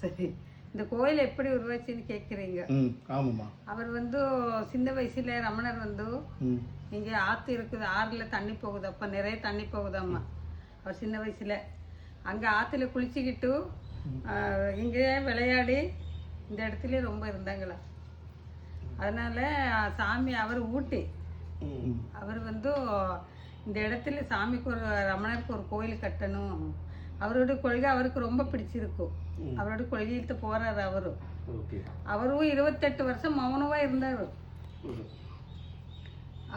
சரி, இந்த கோயில் எப்படி உருவாச்சுன்னு கேட்குறீங்க. ஆமாம்மா. அவர் சின்ன வயசுல ரமணர் இங்கே ஆற்று இருக்குது, ஆறில் தண்ணி போகுது, அப்போ நிறைய தண்ணி போகுதாம்மா. அவர் சின்ன வயசுல அங்கே ஆற்றுல குளிச்சுக்கிட்டு இங்கே விளையாடி இந்த இடத்துல ரொம்ப இருந்தாங்களா. அதனால சாமி அவர் ஊட்டி அவர் இந்த இடத்துல சாமிக்கு ஒரு ரமணருக்கு ஒரு கோயில் கட்டணும், அவரோட கொள்கை அவருக்கு ரொம்ப பிடிச்சிருக்கும். அவரோட கொள்கையிட்டு போறாரு. அவரும் 28 வருஷம் மௌனமா இருந்தாரு.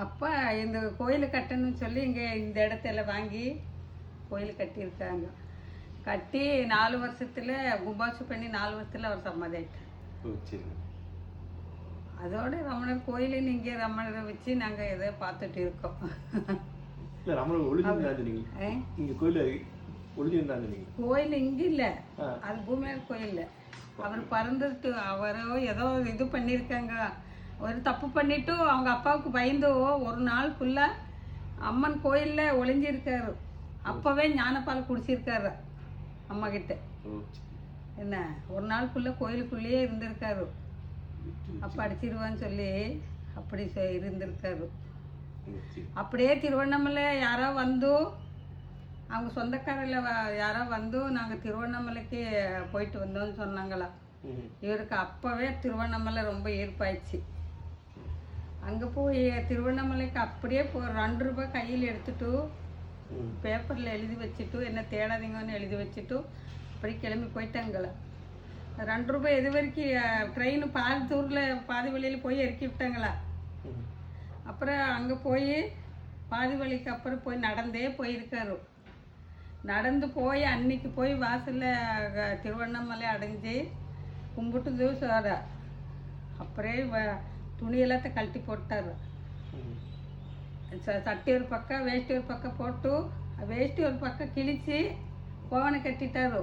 அப்ப இந்த கோயில் கட்டணும்னு சொல்லி இங்க இந்த இடத்துல வாங்கி கோயில் கட்டியிருக்காங்க. கட்டி 4 வருஷத்துல கும்பாசு பண்ணி 4 வருஷத்துல அவர் சமாதி ஆயிட்டார். அதோட ரமணர் கோயிலுன்னு இங்கே ரமணரை வச்சு நாங்க இதை பார்த்துட்டு இருக்கோம். கோயில் இங்க இல்ல, அது பூமியார் கோயில். அவர் பறந்துட்டு அவரோ ஏதோ இது பண்ணிருக்காங்க, ஒரு தப்பு பண்ணிட்டு அவங்க அப்பாவுக்கு பயந்து ஒரு நாள் ஃபுல்லா அம்மன் கோயில்ல ஒளிஞ்சிருக்காரு. அப்பவே ஞானப்பால் குடிச்சிருக்காரு அம்மா கிட்ட. என்ன ஒரு நாள் ஃபுல்லா கோயிலுக்குள்ளேயே இருந்திருக்காரு. அப்ப அடிச்சிருவான்னு சொல்லி அப்படி இருந்திருக்காரு. அப்படியே திருவண்ணாமலை யாரோ அவங்க சொந்தக்காரில் யாரோ நாங்கள் திருவண்ணாமலைக்கு போயிட்டு வந்தோம்னு சொன்னாங்களா. இவருக்கு அப்போவே திருவண்ணாமலை ரொம்ப ஈர்ப்பாயிடுச்சு. அங்கே போய் திருவண்ணாமலைக்கு அப்படியே 2 ரூபாய் கையில் எடுத்துட்டு பேப்பரில் எழுதி வச்சுட்டு என்ன தேடாதீங்கன்னு எழுதி வச்சுட்டு அப்படி கிளம்பி போயிட்டாங்களா. 2 ரூபாய் எது வரைக்கும் ட்ரெயின் பாதி வழியில் போய் இறக்கி விட்டாங்களா. அப்புறம் அங்கே போய் பாதி வழிக்கு அப்புறம் போய் நடந்தே போயிருக்காரு. நடந்து போய் அன்னைக்கு போய் வாசலில் திருவண்ணாமலை அடைஞ்சு கும்பிட்டு சார் அப்படியே துணி எல்லாத்த கழட்டி போட்டார். சட்டி ஒரு பக்கம் வேஷ்டி ஒரு பக்கம் போட்டு வேஷ்டி ஒரு பக்கம் கிழிச்சு கோவனை கட்டிட்டாரு.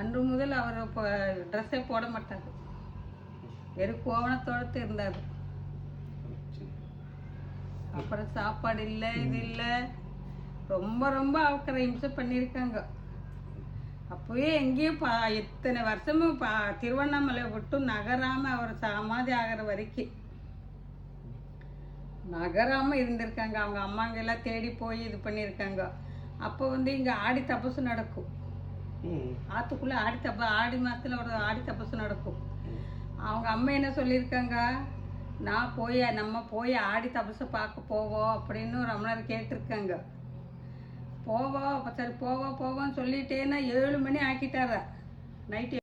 அன்று முதல் அவர் இப்போ ட்ரெஸ்ஸே போட மாட்டார், வெறும் கோவணத்தோடு இருந்தார். அப்புறம் சாப்பாடு இல்லை, இது இல்லை, ரொம்ப ரொம்ப அவக்கரை இம்சை பண்ணியிருக்காங்க. அப்போவே எங்கேயும் இத்தனை வருஷமும் திருவண்ணாமலை விட்டு நகராமல் அவர் சமாதி ஆகிற வரைக்கும் நகராமல் இருந்திருக்காங்க. அவங்க அம்மாங்க எல்லாம் தேடி போய் இது பண்ணியிருக்காங்க. அப்போ இங்கே ஆடி தபசு நடக்கும். ஆற்றுக்குள்ளே ஆடி மாதத்தில் ஒரு ஆடி தபசு நடக்கும். அவங்க அம்மா என்ன சொல்லியிருக்காங்க, நம்ம போய் ஆடி தபசை பார்க்க போவோம் அப்படின்னு ரமணர் கேட்டிருக்காங்க. போவோம், சரி போவோன்னு சொல்லிட்டேன்னா 7 மணி ஆக்கிட்டாரா நைட்டு.